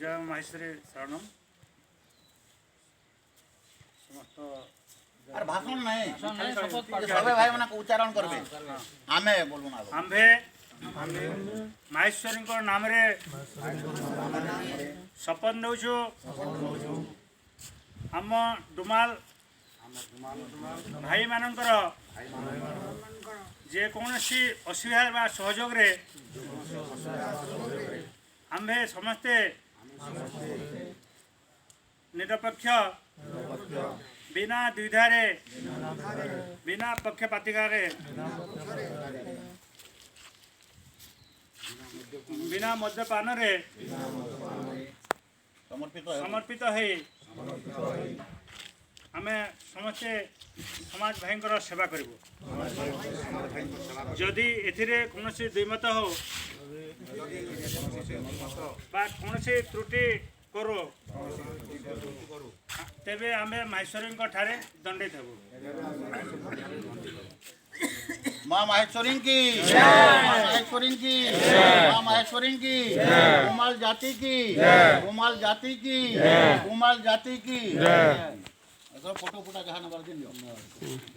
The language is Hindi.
जय माहेश्वरी शरणम समस्त अरे भाषण नहीं सबे भाई माने उच्चारण करबे आमे बोलबो ना आम्भे माहेश्वरी नाम रे शपथ नौछु आम डुमाल भाई मानकर जे कौनसी असुविधा बा सहयोग रे आम्भे समस्ते निरपेक्ष बिना द्विधारे बिना पक्षपातिकारे बिना मद्यपान रे समर्पित है आमे समस्ते समाज भाईंकर सेवा करिबो जदि एथिरे कोनोसी द्विमत हो बा कोनोसी त्रुटि करो तेबे आमे माहेश्वरी ठारे दंडित हेबो। माँ माहेश्वरी की माहेश्वरी की माँ माहेश्वरी की कुमाल जाति की कुमाल जाति की कुमाल जाति की फोटो फुटा जहाँ नंबर दिन